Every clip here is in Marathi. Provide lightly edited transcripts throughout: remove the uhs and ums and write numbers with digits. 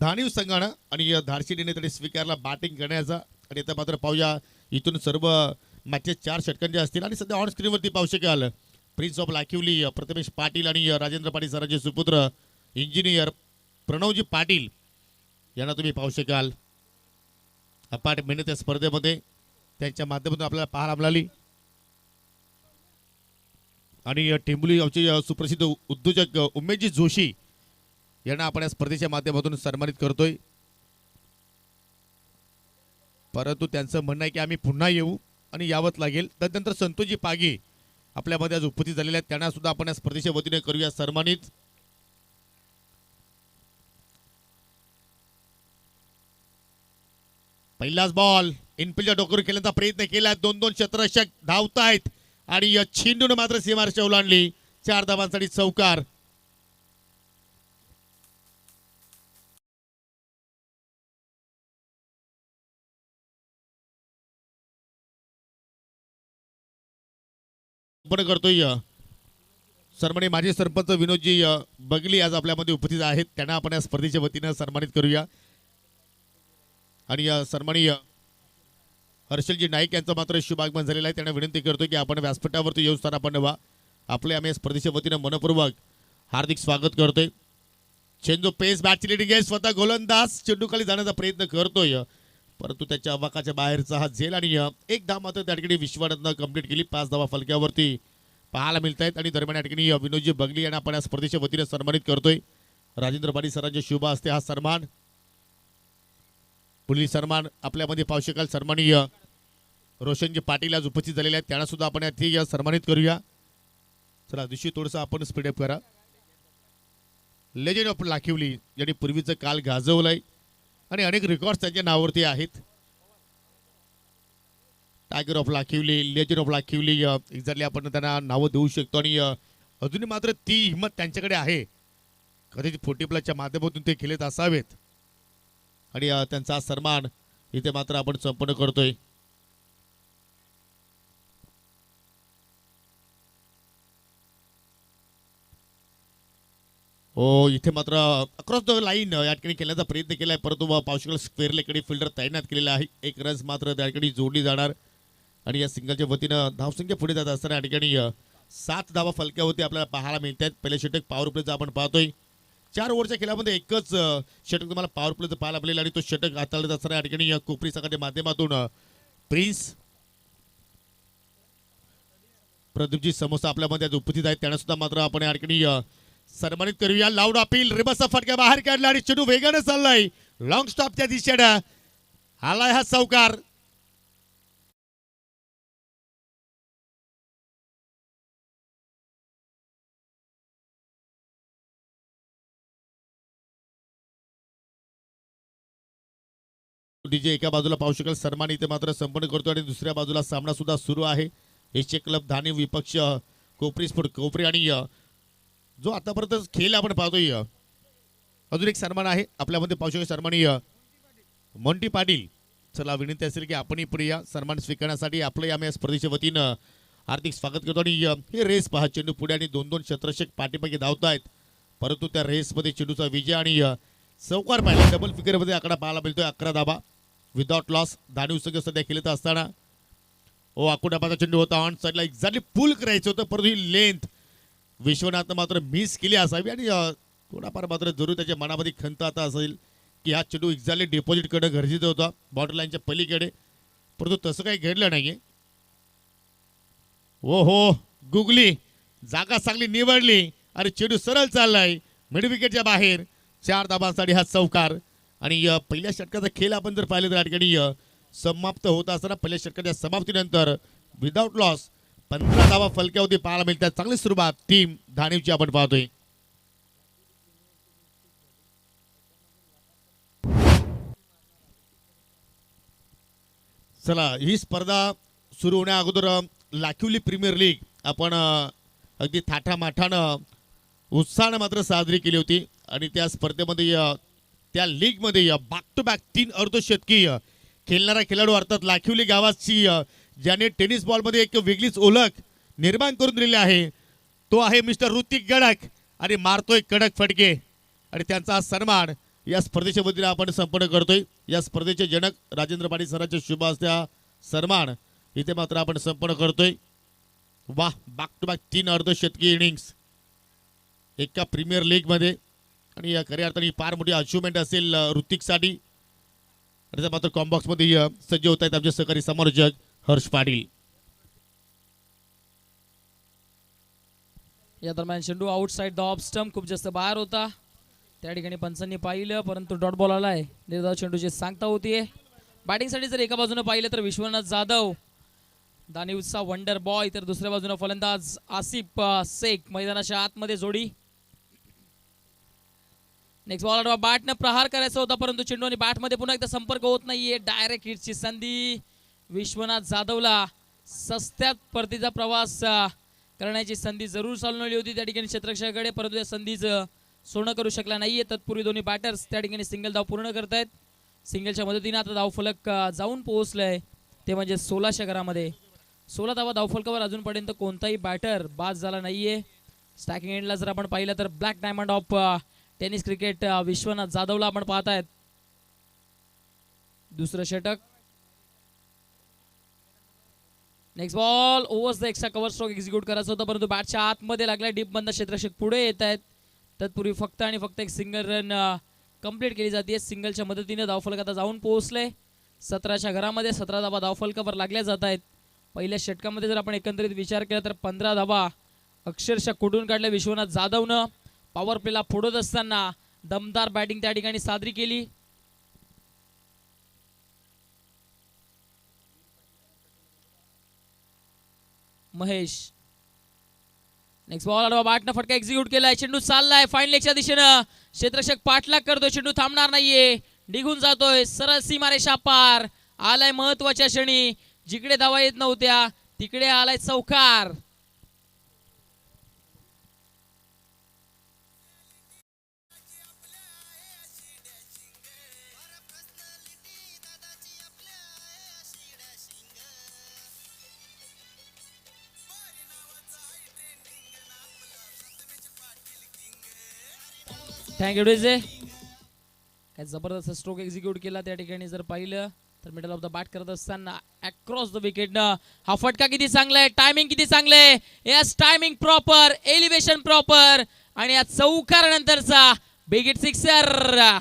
धानीव संघानं आणि धारशी नेत्याने स्वीकारला बॅटिंग करण्याचा आणि आता मात्र पाहूया इथून सर्व मॅचेस 4 षटकांचे असतील आणि सध्या ऑन स्क्रीनवरती पाहू शकाल प्रिन्स ऑफ लाखिवली प्रथमेश पाटील आणि राजेंद्र पाटील सरांचे सुपुत्र इंजिनियर प्रणवजी पाटील यांना तुम्ही पाहू शकाल अपाट मेहनत या स्पर्धेमध्ये त्यांच्या माध्यमातून आपल्याला पाहायला मिळाली आणि टेंबुली गावचे सुप्रसिद्ध उद्योजक उमेशजी जोशी यांना आपण या स्पर्धेच्या माध्यमातून सन्मानित करतोय परंतु त्यांचं म्हणणं आहे की आम्ही पुन्हा येऊ आणि यावंच लागेल त्यानंतर संतोषजी पागे आपल्यामध्ये आज उपस्थित झालेले आहेत त्यांना सुद्धा आपण या स्पर्धेच्या वतीने करूया सन्मानित पहिलाच बॉल इनफिल्डच्या डोक्यावर खेळण्याचा प्रयत्न केला 2-2 क्षेत्ररक्षक धावतायत आणि या चेंडून मात्र सीमारेषा ओलांडली 4 धावांसाठी चौकार आपण करतोय सन्माननीय माजी सरपंच विनोदजी बगली आज आपल्यामध्ये उपस्थित आहेत त्यांना आपण या स्पर्धेच्या वतीने सन्मानित करूया आणि सन्माननीय हर्षलजी नाईक यांचं मात्र शुभ आगमन झालेलं आहे त्यांना विनंती करतो की आपण व्यासपीठावरती येऊन स्थान आपण व्हा आपले आम्ही स्पर्धेच्या वतीने मनपूर्वक हार्दिक स्वागत करतोय चेंडू पेस बॅटची लिडिंग आहे स्वतः गोलंदाज चेंडू खाली जाण्याचा प्रयत्न करतोय परंतु त्याच्या अवाकाच्या बाहेरचा हा झेल आणि एक धाव मात्र त्या ठिकाणी विश्वानं कंप्लीट केली 5 धावा फलक्यावरती पाहायला मिळत आहेत आणि दरम्यान या ठिकाणी विनोदजी बगली यांना आपण या स्पर्धेच्या वतीने सन्मानित करतोय राजेंद्र पाटील सरांच्या शुभ असते हा सन्मान पुढील सन्मान आपल्यामध्ये पाहू शकाल सन्माननीय रोशनजी पाटील आज उपस्थित झालेले आहेत त्यांना सुद्धा आपण या सन्मानित करूया चला दिवशी थोडंसं आपण स्पीडअप करा लेजेंड ऑफ लाखिवली यांनी पूर्वीचं काल गाजवलंय आणि अनेक रेकॉर्ड्स त्यांच्या नावावरती आहेत tiger of Lakhivali legend of Lakhivali exactly आपण त्यांना नावं देऊ शकतो आणि अजूनही मात्र ती हिंमत त्यांच्याकडे आहे कदाचित 40 प्लसच्या माध्यमातून ते खेळत असावेत आणि त्यांचा सन्मान इथे मात्र आपण संपन्न करतोय हो इथे मात्र अक्रॉस द लाईन या ठिकाणी खेळण्याचा प्रयत्न केलाय परंतु पावशेकल स्क्वेअर लेकडे फिल्डर तैनात केलेला आहे एक रन मात्र त्या ठिकाणी जोडली जाणार आणि या सिंगलच्या वतीनं धावसंख्या पुढे जात असताना या ठिकाणी 7 धावा फलक्यावरती आपल्याला पाहायला मिळत आहेत पहिले षटक पॉवर प्लेचं आपण पाहतोय 4 ओव्हरच्या खेळामध्ये एकच षटक तुम्हाला पॉवर प्लेचं पाहायला मिळेल आणि तो षटक हाताळत असताना या ठिकाणी कोपरी संघाच्या माध्यमातून प्रिन्स प्रदीपजी समोसा आपल्यामध्ये उपस्थित आहेत त्यांना सुद्धा मात्र आपण या ठिकाणी सन्मानित करूया लाऊड अपील रिबसचा फटका बाहेर काढला आणि चेंडू वेगाने चाललाय लॉंग स्टॉपच्या दिशेने आलाय हा चौकार डीजे एका बाजूला पाहू शकाल सन्मान इथे मात्र संपन्न करतो आणि दुसऱ्या बाजूला सामना सुद्धा सुरू आहे एशिया क्लब धानी विपक्ष कोपरी स्पोर्ट कोपरी आणि जो आतापर्यंत खेळ आपण पाहतोय अजून एक सन्मान आहे आपल्यामध्ये पाहू शकाल सन्माननीय मोंटी पाटील चला विनंती असेल की आपणही पुढे या सन्मान स्वीकारण्यासाठी आपलं आम्ही स्पर्धेच्या वतीनं हार्दिक स्वागत करतो आणि हे रेस पहा चेंडू पुढे आणि 2-2 क्षेत्ररक्षक पाठीमागे धावत आहेत परंतु त्या रेसमध्ये चेंडूचा विजय आणि चौकार पाहिला डबल फिगरमध्ये आकडा पाहायला मिळतोय 11 धावा विदाउट लॉस धानी संघ सध्या खेळत असताना ओ आकुडापाचा चेंडू होता ऑन साईडला एक्झॅक्टली पुल करायचं होतं परंतु ही लेंथ विश्वनाथनं मात्र मिस केली असावी आणि थोडाफार मात्र जरूर त्याच्या मनामध्ये खंत आता असेल की हा चेंडू एक्झॅक्टली डिपॉझिट करणं गरजेचं होतं बॉर्डर लाईनच्या पलीकडे परंतु तसं काही घडलं नाहीये ओ हो गुगली जागा चांगली निवडली आणि चेंडू सरळ चाललाय मिड विकेटच्या बाहेर 4 धावांसाठी हा चौकार आणि पहिल्या षटकाचा खेळ आपण जर पाहिलं तर या ठिकाणी समाप्त होत असताना पहिल्या षटकाच्या समाप्तीनंतर विदाउट लॉस 15 धावा फलक्यावरती पाहायला मिळतात चांगली सुरुवात टीम धानीवची आपण पाहतोय चला ही स्पर्धा सुरू होण्या अगोदर लाखिवली प्रीमियर लीग आपण अगदी थाटामाठानं उत्साहानं मात्र साजरी केली होती आणि त्या स्पर्धेमध्ये त्या लीगमध्ये बॅक टू बॅक 3 अर्धशतकीय खेळणारा खेळाडू अर्थात लाखिवली गावाची ज्याने टेनिस बॉलमध्ये एक वेगळीच ओळख निर्माण करून दिलेली आहे तो आहे मिस्टर ऋतिक गडक आणि मारतोय कडक फटके आणि त्यांचा सन्मान या स्पर्धेच्या वतीने आपण संपन्न करतोय. या स्पर्धेचे जनक राजेंद्र पाटील सरांच्या शुभ हस्ते हा सन्मान इथे मात्र आपण संपन्न करतोय. वाह, बॅक टू बॅक 3 अर्धशतकी इनिंग्स एका प्रीमियर लीग मध्ये आणि या खऱ्या अर्थाने फार मोठी अचिव्हमेंट असेल ऋतिकसाठी. आणि मात्र कॉम्बॉक्स मध्ये सज्ज होत आहेत आमचे सहकारी समालोचक हर्ष पाटील. या दरम्यान चेंडू आउटसाइड द ऑफ स्टंप खूप जास्त बाहेर होता. त्या ठिकाणी पंचांनी पाहिलं परंतु डॉट बॉल आलाय. निर्धाव चेंडूची सांगता होतीये. बॅटिंगसाठी जर एका बाजूने पाहिलं तर विश्वनाथ जाधव दानिवचा वंडर बॉय, तर दुसऱ्या बाजूने फलंदाज आसिफ शेख मैदानाच्या आतमध्ये जोडी. नेक्स्ट बॉल बॅटने प्रहार करायचा होता परंतु चेंडू आणि बॅटमध्ये पुन्हा एकदा संपर्क होत नाहीये. डायरेक्ट हिटची संधी विश्वनाथ जाधवला. सस्त्यात परतीचा प्रवास करण्याची संधी जरूर चालवली होती त्या ठिकाणी क्षेत्ररक्षकाकडे, परंतु या संधीचं सोनं करू शकला नाहीये. तत्पूर्वी दोन्ही बॅटर्स त्या ठिकाणी सिंगल धाव पूर्ण करतायत. सिंगलच्या मदतीने आता धावफलक जाऊन पोहोचलंय ते म्हणजे 16च्या घरामध्ये. 16 धावा धावफलकावर अजूनपर्यंत कोणताही बॅटर बाद झाला नाहीये. स्टॅकिंग एंडला जर आपण पाहिलं तर black diamond of tennis cricket Vishwanath जाधवला आपण पाहतायत. दुसरं षटक. Next ball overs the extra cover stroke execute करायचा होता परंतु बॅटच्या आतमध्ये लागला. डीप बंद क्षेत्ररक्षक पुढे येत आहेत. तत्पूर्वी फक्त आणि फक्त एक सिंगल रन कंप्लीट केली जाते. सिंगलच्या मदतीने धावफलक आता जाऊन पोहोचले 17च्या घरामध्ये. 17 धावा धावफलकावर लागल्या जात आहेत. पहिल्या षटकामध्ये जर आपण एकंदरीत विचार केला तर 15 धावा अक्षरशः कुठून काढल्या विश्वनाथ जाधवनं. पॉवर प्लेला फोडत असताना दमदार बॅटिंग त्या ठिकाणी सादरी केली. महेश. नेक्स्ट बॉल आडवा बॅटनं फटका एक्झिक्यूट केलाय. चेंडू चाललाय फाईन लेगच्या दिशेनं. क्षेत्ररक्षक पाठलाग करतोय. चेंडू थांबणार नाहीये. निघून जातोय सरळ सीमारेषा पार. आलाय महत्वाच्या क्षणी. जिकडे धावा येत नव्हत्या तिकडे आलाय चौकार. Thank you DJ. काय जबरदस्त स्ट्रोक एक्झिक्यूट केला त्या ठिकाणी जर पाहिलं तर मिडल ऑफ द बॅट करत असताना अक्रॉस द विकेट हा फटका किती चांगला आहे. टायमिंग किती चांगलं आहे. Yes, timing proper, elevation proper आणि या चौकार नंतरचा बिग हिट सिक्सर.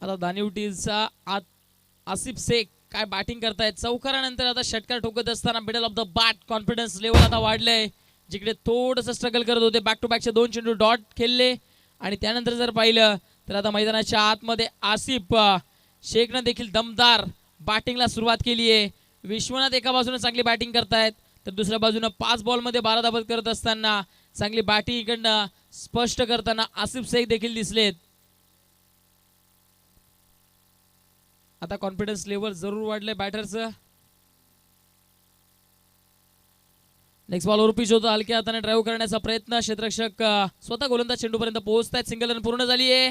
आता दानिव टीमचा आसिफ शेख काय बॅटिंग करतायत. चौकारानंतर आता षटकार ठोकत असताना middle of the bat confidence level आता वाढलंय. जिकडे थोडंसं स्ट्रगल करत होते बॅक टू बॅकचे 2 चेंडू डॉट खेळले आणि त्यानंतर जर पाहिलं तर आता मैदानाच्या आतमध्ये आसिफ शेखनं देखील दमदार बॅटिंगला सुरुवात केली आहे. विश्वनाथ एका बाजूने चांगली बॅटिंग करतायत तर दुसऱ्या बाजूने 5 बॉलमध्ये 12 धावा करत असताना चांगली बॅटिंग इकडनं स्पष्ट करताना आसिफ शेख देखील दिसलेत. आता कॉन्फिडन्स लेवल जरूर वाढलंय बॅटरचं. नेक्स्ट बॉलवर पिच होतं. हलक्या हाताने ड्राईव्ह करण्याचा प्रयत्न. क्षेत्ररक्षक स्वतः गोलंदाज चेंडूपर्यंत पोहोचतायत. सिंगल रन पूर्ण झाली आहे.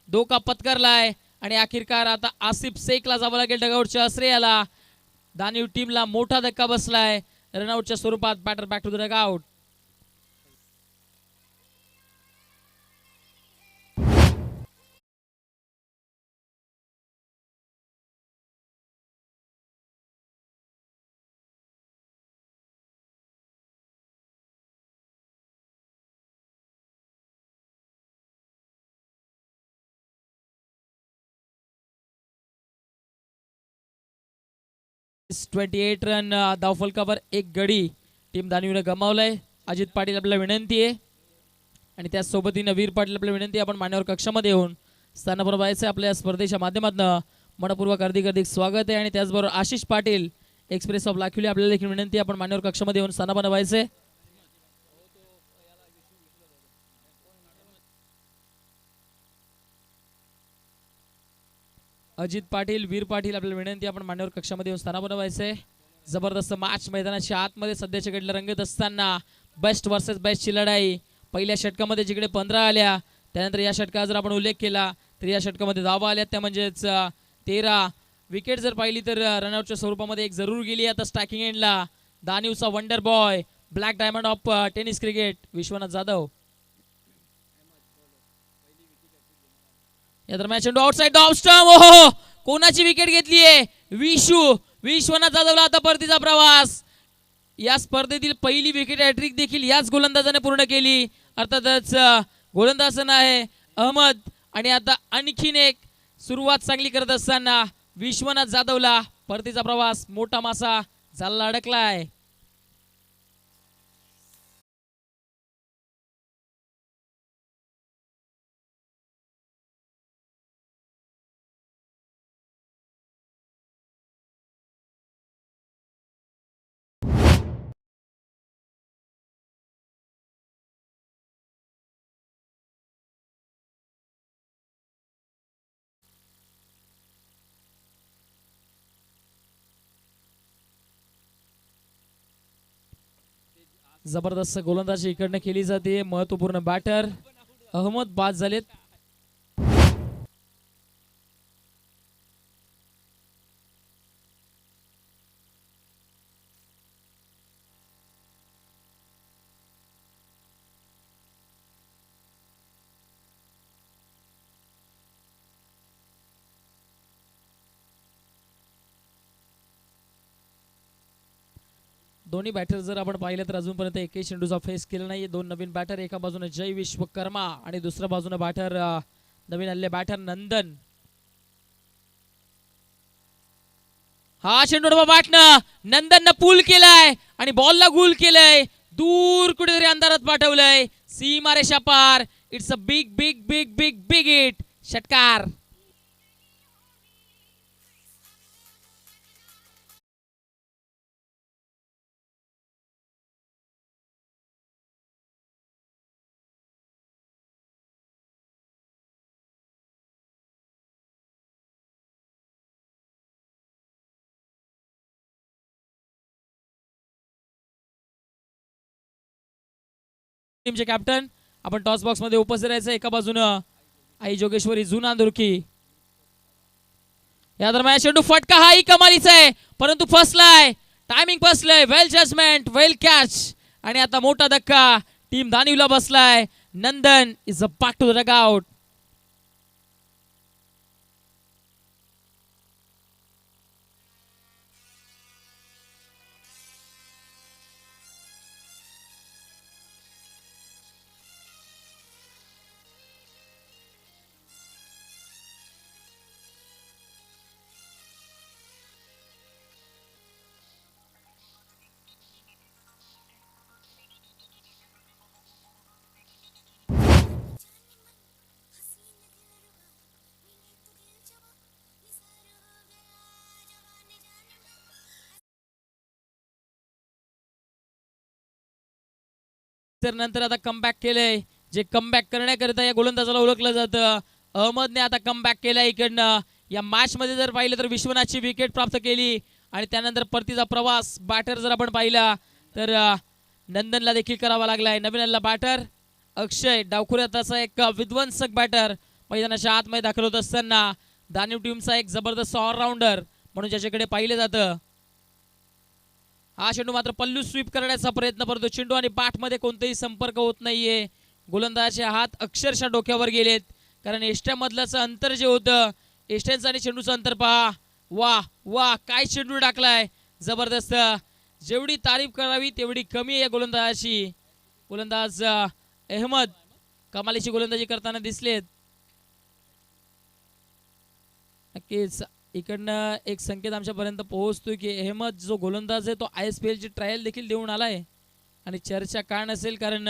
धोका पत्करलाय आणि अखेरकार आता आसिफ शेखला जावं लागेल डगआउटच्या आश्रयाला. दानिव टीमला मोठा धक्का बसलाय रनआउटच्या स्वरूपात. Batter back to the dugout. (28 run धावफलकावर 1 गडी टीम दानिवने गमावलाय. अजित पाटील आपल्याला विनंती आहे आणि त्या सोबतीने वीर पाटील आपल्याला विनंती आहे आपण मान्यवर कक्षामध्ये येऊन स्थानावर व्हायचं. आपल्या स्पर्धेच्या माध्यमातून मनपूर्वक हार्दिक स्वागत आहे आणि त्याचबरोबर आशिष पाटील एक्सप्रेस ऑफ लाखिवली आपल्याला देखील विनंती आहे आपण मान्यवर कक्षामध्ये येऊन स्थानावर व्हायचे. अजित पाटील वीर पाटील आपल्याला विनंती आपण मान्यवर कक्षामध्ये येऊन स्थानावर व्हायचंय. जबरदस्त मॅच मैदानाच्या आतमध्ये सध्याच्या घडीला रंगत असताना बेस्ट वर्सेस बेस्टची लढाई. पहिल्या षटकामध्ये जिकडे 15 आल्या, त्यानंतर या षटकाचा जर आपण उल्लेख केला तर या षटकामध्ये धावा आल्या त्या म्हणजेच 13. विकेट जर पाहिली तर रनआउटच्या स्वरूपामध्ये एक जरूर गेली. आता स्ट्रायकिंग एंडला दानिवचा wonder boy, black diamond of tennis cricket Vishwanath Jadhav. या दरम्यान चेंडू आउटसाइड द ऑफ स्टंप. ओहो, कोणाची विकेट घेतलीये? विश्वनाथ जाधवला आता परतीचा प्रवास. या स्पर्धेतील पहिली विकेट हॅट्रिक देखील याच गोलंदाजाने पूर्ण केली. अर्थातच गोलंदाज आहे अहमद. आणि आता आणखीन एक सुरुवात चांगली करत असताना विश्वनाथ जाधवला परतीचा प्रवास. मोठा मासा जाळला अडकलाय. जबरदस्त गोलंदाजी इकडनं केली जाते. महत्वपूर्ण बॅटर अहमद बाद झालेत. दोन्ही बॅटर जर आपण पाहिलं तर अजूनपर्यंत एकही चेंडूचा फेस केला नाही. दोन नवीन बॅटर, एका बाजूने जय विश्वकर्मा आणि दुसऱ्या बाजूने बॅटर नवीन आलेले बॅटर नंदन. हा चेंडू बॅटनं नंदननं पूल केलाय आणि बॉलला गुल केलंय. दूर कुठेतरी अंधारात पाठवलंय. सीमा रेषा पार. It's a big big big big big hit. षटकार. टीमचे कॅप्टन आपण टॉस बॉक्स मध्ये उपस्थित राहायचं. एका बाजूनं आई जोगेश्वरी जुना दुर्की. या दरम्यान चेंडू फटका हाही कमालीचा आहे परंतु फसलाय. टायमिंग फसलंय. Well judgement, well catch. आणि आता मोठा धक्का टीम दानिवला बसलाय. Nandan is a back to the dugout. तर नंतर आता कमबॅक केलंय. जे कमबॅक करण्याकरिता या गोलंदाजाला ओळखलं जातं. अहमदने आता कमबॅक केलाय इकडनं. या मॅच मध्ये जर पाहिलं तर विश्वनाथची विकेट प्राप्त केली आणि त्यानंतर परतीचा प्रवास. बॅटर जर आपण पाहिला तर नंदनला देखील करावा लागलाय. नवीन आलेला बॅटर अक्षय डावखुऱ्यात असा एक विध्वंसक बॅटर मैदानाच्या आतमध्ये दाखल होत असताना दानिव टीमचा एक जबरदस्त ऑलराऊंडर म्हणून ज्याच्याकडे पाहिलं जातं. हा चेंडू मात्र पल्लू स्वीप करण्याचा प्रयत्न करतो. चेंडू आणि बॅट मध्ये कोणताही संपर्क होत नाहीये. गोलंदाजाचे हात अक्षरशः डोक्यावर गेलेत कारण एष्ट्यामधलं अंतर जे होतं, एष्ट्यांचं आणि चेंडूचं अंतर पहा. वा वा, काय चेंडू टाकलाय. जबरदस्त. जेवढी तारीफ करावी तेवढी कमी आहे या गोलंदाजाची. गोलंदाज अहमद कमालीची गोलंदाजी करताना दिसलेत. नक्कीच इकडनं एक संकेत आमच्यापर्यंत पोहोचतोय की अहमद जो गोलंदाज आहे तो ISPL ची ट्रायल देखील देऊन आलाय. आणि चर्चा का नसेल कारण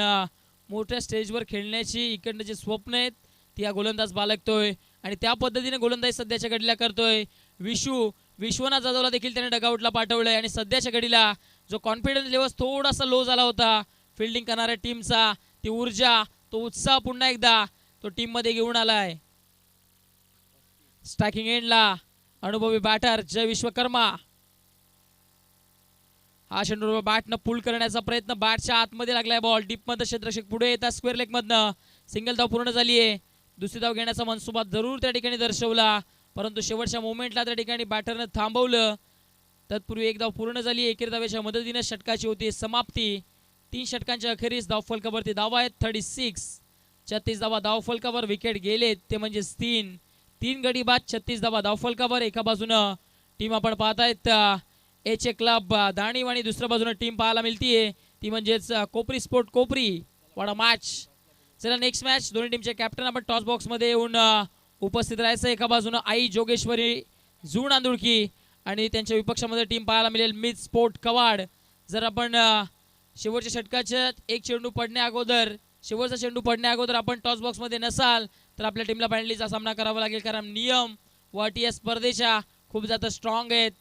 मोठ्या स्टेजवर खेळण्याची इकडनं जे स्वप्न आहेत ती हा गोलंदाज बाळगतोय आणि त्या पद्धतीने गोलंदाजी सध्याच्या घडीला करतोय. विश्वनाथ जाधवला देखील त्याने डगआउटला पाठवलंय आणि सध्याच्या घडीला जो कॉन्फिडन्स लेवल थोडासा लो झाला होता फिल्डिंग करणाऱ्या टीमचा, ती ऊर्जा, तो उत्साह पुन्हा एकदा तो टीम मध्ये घेऊन आलाय. स्ट्रायकिंग एंडला अनुभवी बॅटर जय विश्वकर्मा. हा चेंडू बॅटनं पुल करण्याचा प्रयत्न, बॅटच्या आतमध्ये लागलाय बॉल, डीप मध्ये क्षेत्ररक्षक पुढे येतात स्क्वेअर लेग मधनं. सिंगल धाव पूर्ण झाली आहे. दुसरी धाव घेण्याचा मनसुबा जरूर त्या ठिकाणी दर्शवला, परंतु शेवटच्या मोमेंटला त्या ठिकाणी बॅटरनं थांबवलं. तत्पूर्वी एक धाव पूर्ण झाली. एकेरी धावेच्या मदतीने षटकाची होती समाप्ती. 3 षटकांच्या अखेरीस धावफलकावरती धावा आहेत 36. 36 धावा धावफलकावर. विकेट गेलेत ते म्हणजेच 3 गडी बाद 36 धावा धावफलकावर. एका बाजूनं टीम आपण पाहतायत एच ए क्लब दाणीव आणि दुसऱ्या बाजूने टीम पाहायला मिळतीये ती म्हणजेच Kopri sport Kopri. What a match. चला नेक्स्ट मॅच. दोन्ही टीमचे कॅप्टन आपण टॉस बॉक्स मध्ये येऊन उपस्थित राहायचं. एका बाजूने आई जोगेश्वरी जून आंदुळकी आणि त्यांच्या विपक्षामध्ये टीम पाहायला मिळेल मित स्पोर्ट कवाड. जर आपण शेवटच्या षटकाच्या शेवटचा चेंडू पडण्या अगोदर आपण टॉस बॉक्स मध्ये नसाल तर आपल्या टीमला पेनल्टीचा सामना करावा लागेल, कारण नियम व अटी या स्पर्धेच्या खूप जास्त स्ट्रॉंग आहेत.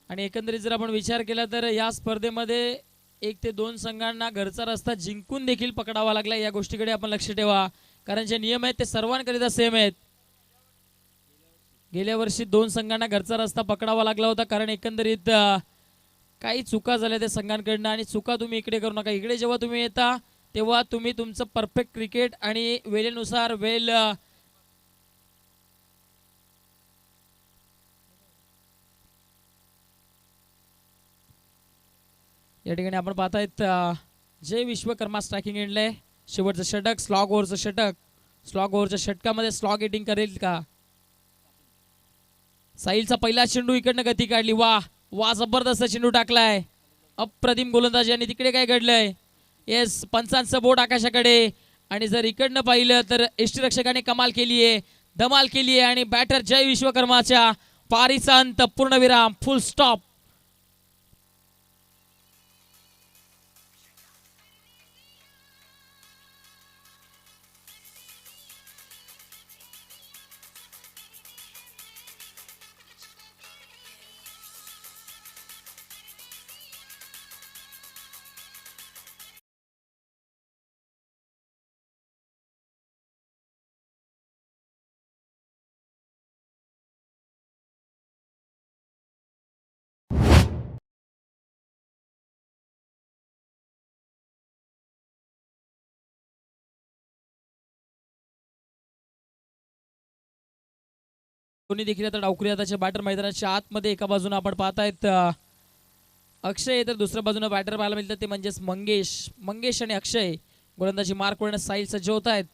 आणि एकंदरीत जर आपण विचार केला तर या स्पर्धेमध्ये 1 ते 2 संघांना घरचा रस्ता जिंकून देखील पकडावा लागला. या गोष्टीकडे आपण लक्ष ठेवा, कारण जे नियम आहेत ते सर्वांकरिता सेम आहेत. गेल्या वर्षी 2 संघांना घरचा रस्ता पकडावा लागला होता, कारण एकंदरीत काही चुका झाल्या त्या संघांकडनं. आणि चुका तुम्ही इकडे करू नका. इकडे जेव्हा तुम्ही येता तेव्हा तुम्ही तुमचं परफेक्ट क्रिकेट आणि वेळेनुसार या ठिकाणी आपण पाहतायत जय विश्वकर्मा स्ट्रायकिंग एंडला आहे. शेवटचं षटक स्लॉग ओव्हरचं षटक. स्लॉग ओव्हरच्या षटकामध्ये स्लॉग हिटिंग करेल का? साहिलचा पहिला चेंडू इकडनं गती काढली. वा जबरदस्त चेंडू टाकलाय. अप्रतिम गोलंदाजी. आणि तिकडे काय घडलंय? येस, पंचांचं बोट आकाशाकडे. आणि जर इकडनं पाहिलं तर यष्टीरक्षकाने कमाल केलीये, धमाल केलीये. आणि बॅटर जय विश्वकर्माच्या पारीचा अंत, पूर्णविराम, फुल स्टॉप. दोन्ही देखील आता डावखुरी हाताचे बॅटर मैदानाच्या आतमध्ये. एका बाजूने आपण पाहतायत अक्षय, तर दुसऱ्या बाजूने बॅटर पाहायला मिळतात ते म्हणजेच मंगेश आणि अक्षय. गोलंदाजी मार्क वरनं साहिल सज्ज होत आहेत.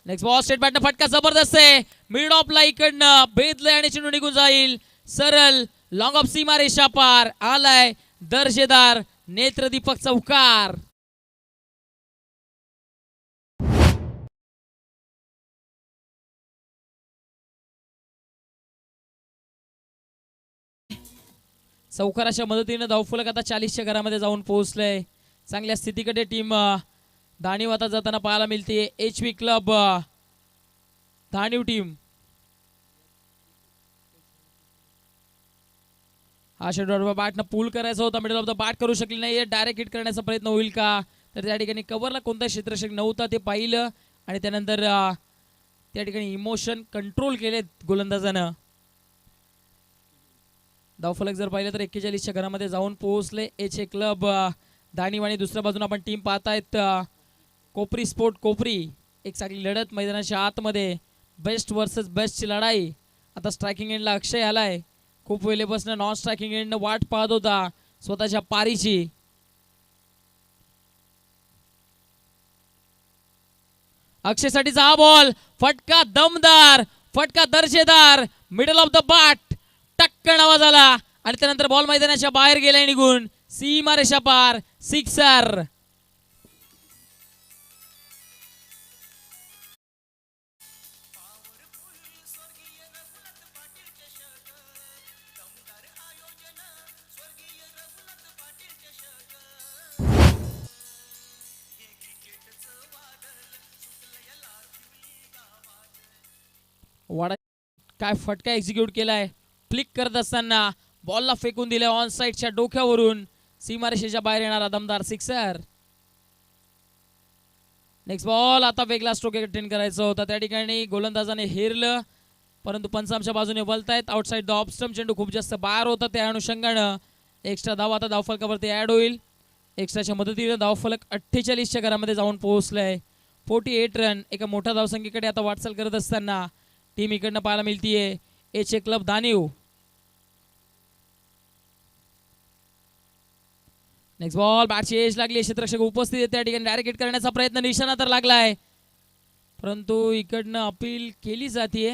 नेक्स्ट बॉल स्टेट बॅटनं फटका जबरदस्त आहे. मिड ऑफ ला इकडनं भेदलंय आणि चेंडू निघून जाईल. सरळ लॉंग ऑफ सीमा रेषा पार. आलाय दर्जेदार नेत्रदीपक चौकार. चौकाराच्या मदतीने धावफलक आता 40च्या घरामध्ये जाऊन पोहोचलंय. चांगल्या स्थितीकडे टीम दाणीव आता जाताना पाहायला मिळते. HV club दाणीव team. हा षटकार बॅटनं पूल करायचा होता, मिडल ऑफ द बॅट करू शकली नाही. डायरेक्ट हिट करण्याचा प्रयत्न होईल का? तर त्या ठिकाणी कव्हरला कोणता क्षेत्ररक्षक नव्हता ते पाहिलं आणि त्यानंतर त्या ठिकाणी इमोशन कंट्रोल केलेत गोलंदाजानं. धावफलक जर पाहिलं तर 41च्या घरामध्ये जाऊन पोहोचले एच ए क्लब दाणीव. आणि दुसऱ्या बाजूने आपण टीम पाहतायत कोपरी स्पोर्ट कोपरी. एक चांगली लढत मैदानाच्या आतमध्ये, बेस्ट वर्सेस बेस्टची लढाई. आता स्ट्रायकिंग एंडला अक्षय आलाय. खूप वेळेपासून नॉन स्ट्रायकिंग एंडनं वाट पाहत होता स्वतःच्या पारीची. अक्षयसाठीचा हा बॉल, फटका दमदार, फटका दर्जेदार, मिडल ऑफ द बॅट, टक्कन आवाज आला आणि त्यानंतर बॉल मैदानाच्या बाहेर गेलाय निघून. सीमा रेषा पार, सिक्सर. वाडा काय फटका एक्झिक्यूट केलाय. फ्लिक करत असताना बॉलला फेकून दिले ऑन साइडच्या डोक्यावरून. सीमारेषेच्या बाहेर येणारा दमदार सिक्सर. नेक्स्ट बॉल आता वेगळा स्ट्रोक अटेंड करायचा होता त्या ठिकाणी गोलंदाजाने हेरलं परंतु पंच आमच्या बाजूने बोलतायत आउटसाइड द ऑफ स्टंप चेंडू खूप जास्त बाहेर होता त्या अनुषंगानं एक्स्ट्रा धाव आता धावफलकावरती ऍड होईल एक्स्ट्राच्या मदतीने धावफलक 48च्या घरामध्ये जाऊन पोहोचलाय 48 रन एका मोठ्या धावसंख्येकडे आता वाटचाल करत असताना टीम इकडनं पाहायला मिळतीये H club Daniv next ball बॅटची एज लागली क्षेत्ररक्षक उपस्थित आहे त्या ठिकाणी डायरेक्ट हिट करण्याचा प्रयत्न निशाणा तर लागलाय परंतु इकडनं अपील केली जाते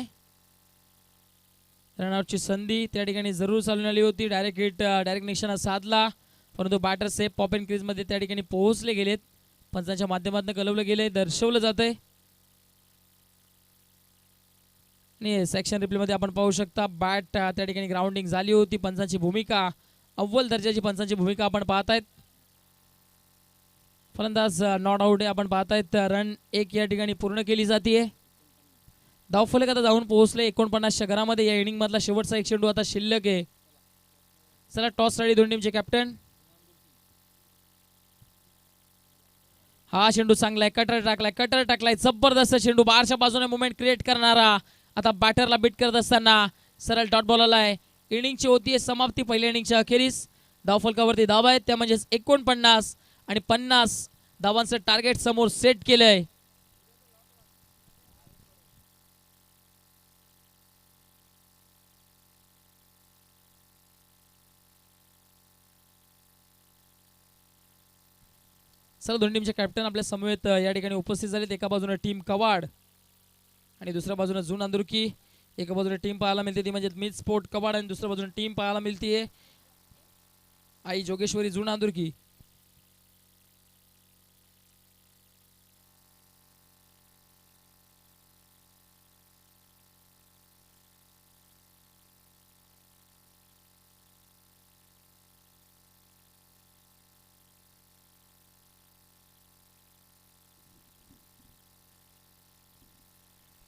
रनआउटची संधी त्या ठिकाणी जरूर चालून आली होती डायरेक्ट हिट डायरेक्ट निशाणा साधला परंतु batter safe pop and crease मध्ये त्या ठिकाणी पोहोचले गेलेत पंचांच्या माध्यमातून कळवलं गेले दर्शवलं जातंय आणि सेक्शन रिप्ले मध्ये आपण पाहू शकता बॅट त्या ठिकाणी ग्राउंडिंग झाली होती पंचांची भूमिका अव्वल दर्जाची पंचांची भूमिका आपण पाहतायत फलंदाज नॉट आउट आहे आपण पाहतायत रन 1 या ठिकाणी पूर्ण केली जाते धावफलक आता जाऊन पोहोचले 49च्या घरामध्ये या इनिंग मधला शेवटचा एक चेंडू आता शिल्लक आहे चला टॉस साठी दोन टीमचे कॅप्टन हा चेंडू चांगलाय कटर टाकलाय जबरदस्त चेंडू बाहेरच्या बाजूने मुवमेंट क्रिएट करणारा आता बॅटरला बीट करत असताना सरळ डॉट बॉल आलाय इनिंगची होतीये समाप्ती पहिल्या इनिंगच्या अखेरीस धावफलकावरती धावा आहेत त्या म्हणजेच 49 आणि 50 धावांचं टार्गेट समोर सेट केलंय चला दोन टीमचे कॅप्टन आपल्या समवेत या ठिकाणी उपस्थित झालेत एका बाजूने टीम कवाड आणि दुसऱ्या बाजूने जून अंदुरकी एका बाजूने टीम पाहायला मिळते ती म्हणजे मिड स्पोर्ट कवाड आणि दुसऱ्या बाजूने टीम पाहायला मिळते आई जोगेश्वरी जून अंदुरकी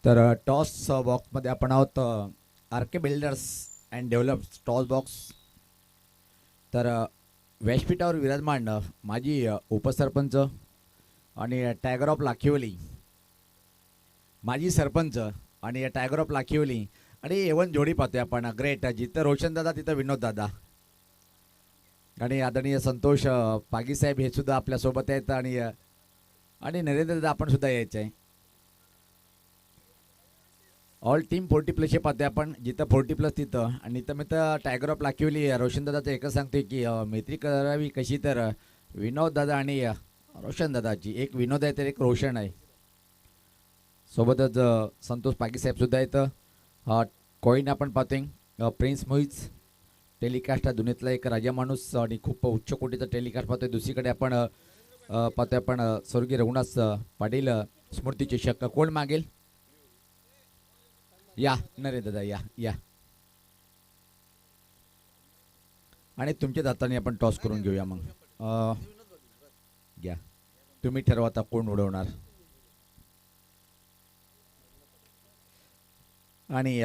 तर टॉस बॉक्समध्ये आपण आहोत R K builders and develops toss box तर व्यासपीठावर विराजमान माजी उपसरपंच आणि टायगर ऑफ लाखिवली माजी सरपंच आणि टायगर ऑफ लाखिवली आणि एवन जोडी पाहतोय आपण ग्रेट जिथं रोशन दादा तिथं विनोद दादा आणि आदरणीय संतोष पागी साहेब हे सुद्धा आपल्यासोबत आहेत आणि नरेंद्र दादा आपण सुद्धा यायचे आहे ऑल टीम 40+ पाहतोय आपण जिथं 40+ तिथं आणि इथं मी तर टायगर ऑफ लाखिवली रोशन दादाचं एकच सांगतोय की मैत्री करावी कशी तर विनोद दादा आणि रोशन दादाची एक विनोद आहे तर एक रोशन आहे सोबतच संतोष पागी साहेब सुद्धा आहेत कॉईन आपण पाहतोय प्रिन्स मोहिज टेलिकास्ट दुनियेतला एक राजा माणूस आणि खूप उच्च कोटीचा टेलिकास्ट पाहतोय दुसरीकडे आपण पाहतोय आपण स्वर्गीय रघुनाथ पाटील स्मृती चषक कोण मागेल या नरेंद्र दादा या आणि तुमच्याच हाताने आपण टॉस करून घेऊया मग घ्या तुम्ही ठरवा आता कोण उडवणार आणि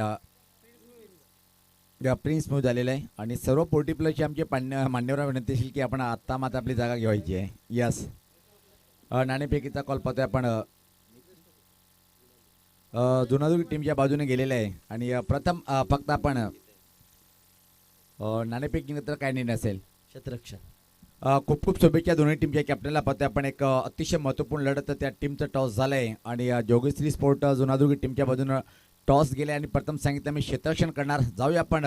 प्रिन्स मूव झालेला आहे आणि सर्व 40+ आमचे मान्यवर विनंती असेल की आपण आत्ता मात्र आपली जागा घ्यायची आहे यस नाणेफेकीचा कॉल पाहतोय आपण जुनादुर्ग टीमच्या बाजूने गेलेला आहे आणि प्रथम फक्त आपण नाणेफेक तर काय निर्णय असेल क्षेत्ररक्षण खूप खूप शुभेच्छा दोन्ही टीमच्या कॅप्टनला पाहतोय आपण एक अतिशय महत्त्वपूर्ण लढत त्या टीमचं टॉस झालं आहे आणि जोगेश्वरी स्पोर्ट जुनादुर्ग टीमच्या बाजूनं टॉस गेले आणि प्रथम सांगितलं मी क्षेत्ररक्षण करणार जाऊया आपण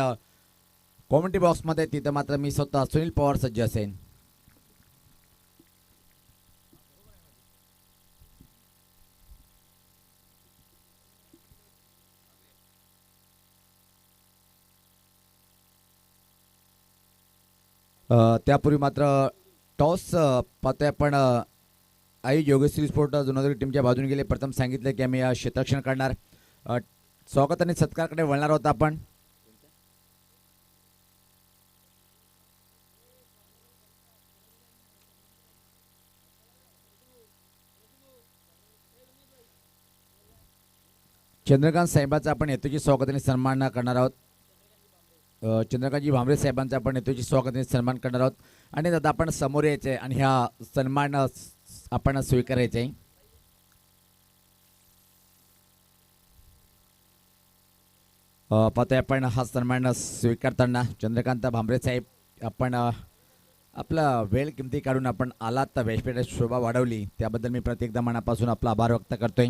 कॉमेंट्री बॉक्समध्ये तिथं मात्र मी स्वतः सुनील पवार सज्ज असेल त्यापूर्वी मात्र टॉस पाहतोय आपण आई योगेश्वरी स्पोर्ट जुनादुर्ग टीमच्या बाजूने गेले प्रथम सांगितलं की आम्ही क्षेत्ररक्षण करणार स्वागत आणि सत्कारकडे वळणार होता आपण चंद्रकांत साहेबांचा आपण यथोचित स्वागत आणि सन्मान करणार आहोत चंद्रकांतजी भांबरे साहेबांचा आपण यथोचित स्वागत आणि सन्मान करणार आहोत आणि दादा आपण समोर यायचं आहे आणि ह्या सन्मान आपण स्वीकारायचा आहे पाहतोय आपण हा सन्मान स्वीकारताना चंद्रकांत भांबरे साहेब आपण आपला वेळ किमती काढून आपण आलात तर व्यासपीठात शोभा वाढवली त्याबद्दल मी प्रत्येकदा मनापासून आपला आभार व्यक्त करतोय.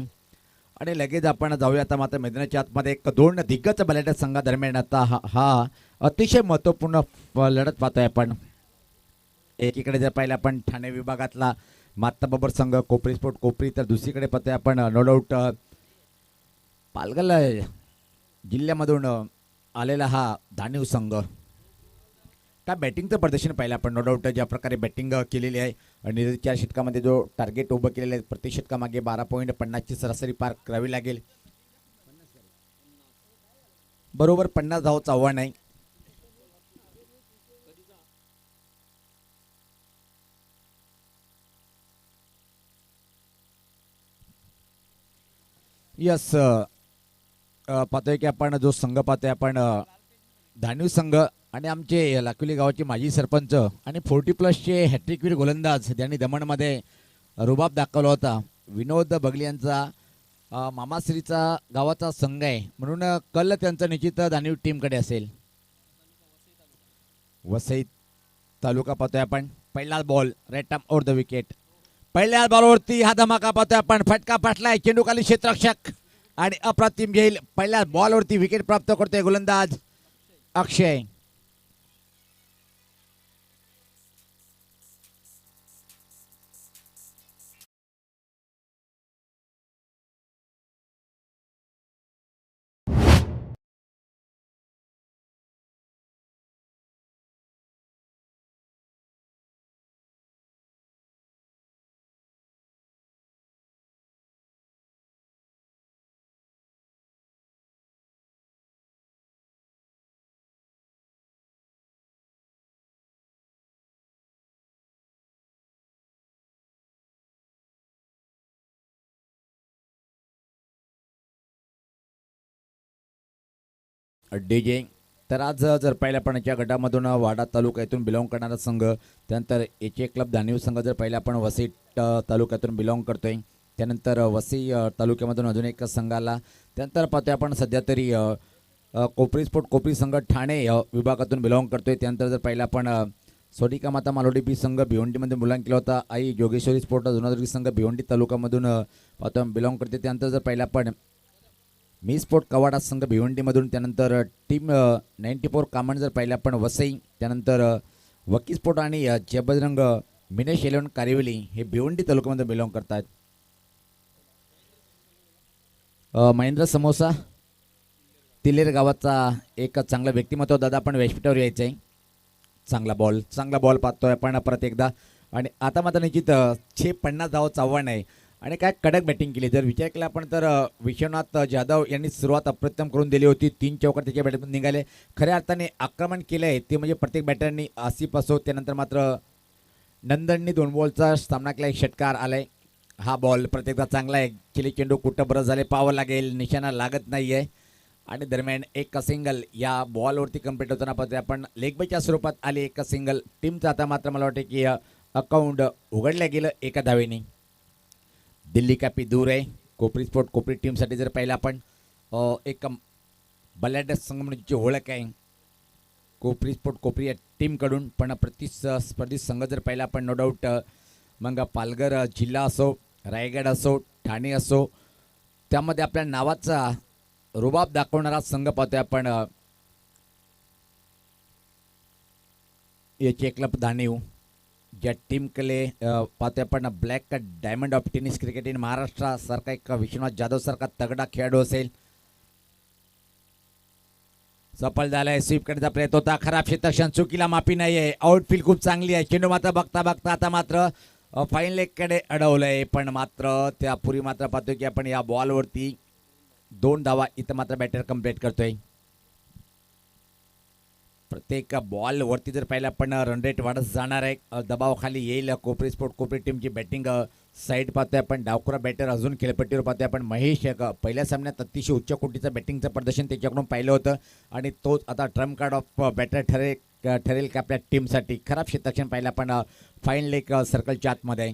आणि लगेच आपण जाऊया आता मात्र मैदानाच्या आतमध्ये एक दोन दिग्गज बलाढ्य संघादरम्यान आता हा अतिशय महत्त्वपूर्ण लढत पाहतोय आपण. एकीकडे जर पाहिलं आपण ठाणे विभागातला मात्ताबाबर संघ कोपरी स्पोर्ट कोपरी, तर दुसरीकडे पाहतोय आपण नो डाऊट पालघर जिल्ह्यामधून आलेला हा धानिव संघ. काय बॅटिंगचं प्रदर्शन पाहिलं आपण नो डाऊट ज्या प्रकारे बॅटिंग केलेली आहे आणि 4 षटकामध्ये जो टार्गेट उभं केलेलं आहे प्रति षटकामागे 12.50ची सरासरी पार करावी लागेल. बरोबर 50 धावांचं आव्हान आहे. यस पाहतोय की आपण जो संघ पाहतोय आपण धानिव संघ आणि आमचे लाखोली गावाचे माजी सरपंच आणि 40+ हॅट्रिकवीर गोलंदाज ज्यांनी दमणमध्ये रुबाब दाखवला होता विनोद बगली यांचा मामाश्रीचा गावाचा संघ आहे म्हणून कल त्यांचा निश्चित धानिव टीमकडे असेल. वसई तालुका पाहतोय आपण पहिला ball right arm over the wicket. पहिल्या बॉलवरती हा धमाका पाहतोय आपण फटका फाटलाय चेंडू खाली क्षेत्ररक्षक आणि अप्रतिम घेईल. पहिल्या बॉलवरती विकेट प्राप्त करतोय गोलंदाज अक्षय. डीजे तर आज जर पाहिलं आपण या गटामधून वाडा तालुक्यातून बिलॉंग करणारा संघ, त्यानंतर एच क्लब धानिव संघ जर पाहिलं आपण वसई तालुक्यातून बिलॉंग करतोय, त्यानंतर वसई तालुक्यामधून अजून एक संघ आला, त्यानंतर पाहतोय आपण सध्या तरी कोपरी स्पोर्ट कोपरी संघ ठाणे विभागातून बिलॉंग करतोय. त्यानंतर जर पाहिलं आपण सोनिका माता मालोडी बी संघ भिवंडीमध्ये बिलॉंग केला होता. आई जोगेश्वरी स्पोर्ट जुनादुर्ग संघ भिवंडी तालुक्यामधून पाहतोय बिलॉंग करते. त्यानंतर जर पाहिलं आपण मी स्पोर्ट कवाडा संघ भिवंडीमधून, त्यानंतर टीम 94 कामण जर पाहिलं आपण वसई, त्यानंतर वकी स्पोर्ट आणि जबजरंग मिनेश 11 कारिवली हे भिवंडी तालुक्यामध्ये बिलॉंग करतात. महेंद्र समोसा तिलेर गावाचा एक चांगला व्यक्तिमत्व दादा आपण व्यासपीठावर यायचं आहे. चांगला बॉल पाहतोय आपण परत एकदा आणि आता मात्र निश्चित 50 धावांचं आव्हान आहे आणि काय कडक बॅटिंग केली. जर विचार केला आपण तर विश्वनाथ जाधव यांनी सुरुवात अप्रतिम करून दिली होती. 3 चौकार त्याच्या बॅटमधून निघाले. खऱ्या अर्थाने आक्रमण केलं आहे ते म्हणजे प्रत्येक बॅटरनी आसिफ असो, त्यानंतर मात्र नंदननी 2 बॉलचा सामना केला, 1 षटकार आलाय. हा बॉल प्रत्येकदा चांगला आहे. चिली चेंडू कुठं बरं झाले, पाहावं लागेल, निशाणा लागत नाही आहे आणि दरम्यान एक सिंगल या बॉलवरती कम्प्लीट होताना पाहतोय आपण लेग बायच्या स्वरूपात आली एक सिंगल. टीमचं आता मात्र मला वाटतं की अकाउंट उघडल्या गेलं 1 धावेने. दिल्ली कॅपी दूर आहे. कोपरी स्पोर्ट कोपरी टीमसाठी जर पाहिलं आपण एक बलाढ्य संघ म्हणून ओळख आहे कोपरी स्पोर्ट कोपरी या टीमकडून, पण प्रतिस्पर्धी संघ जर पाहिला आपण नो डाऊट मग पालघर जिल्हा असो, रायगड असो, ठाणे असो, त्यामध्ये आपल्या नावाचा रुबाब दाखवणारा संघ पाहतोय आपण एच क्लब धानिव, ज्या टीमकडे पाहतोय आपण black diamond of tennis cricket in Maharashtra सारखा एक विश्वनाथ जाधव सारखा तगडा खेळाडू असेल. सफल झालाय. स्वीप करण्याचा प्रयत्न होता, खराब क्षेत्ररक्षण, चुकीला माफी नाही आहे. आउटफील्ड खूप चांगली आहे. चेंडू मात्र बघता बघता आता मात्र फाईन लेगकडे अडवलंय, पण मात्र त्यापूर्वी मात्र पाहतोय की आपण या बॉलवरती 2 धावा इथं मात्र बॅटर कंप्लीट करतोय. प्रत्येक बॉलवरती जर पाहिलं आपण रन रेट वाढत जाणार आहे, दबावाखाली येईल कोपरी स्पोर्ट कोपरी टीमची बॅटिंग साईड पाहतोय आपण. डावखुरा बॅटर अजून खेळपट्टीवर पाहतोय आपण. महेश पहिल्या सामन्यात अतिशय उच्च कोटीचं बॅटिंगचं प्रदर्शन त्याच्याकडून पाहिलं होतं आणि तोच आता ट्रम्प कार्ड ऑफ बॅटर ठरेल की आपल्या टीमसाठी. खराब क्षेत्ररक्षण पाहिलं आपण फाईन लेग सर्कलच्या आतमध्ये.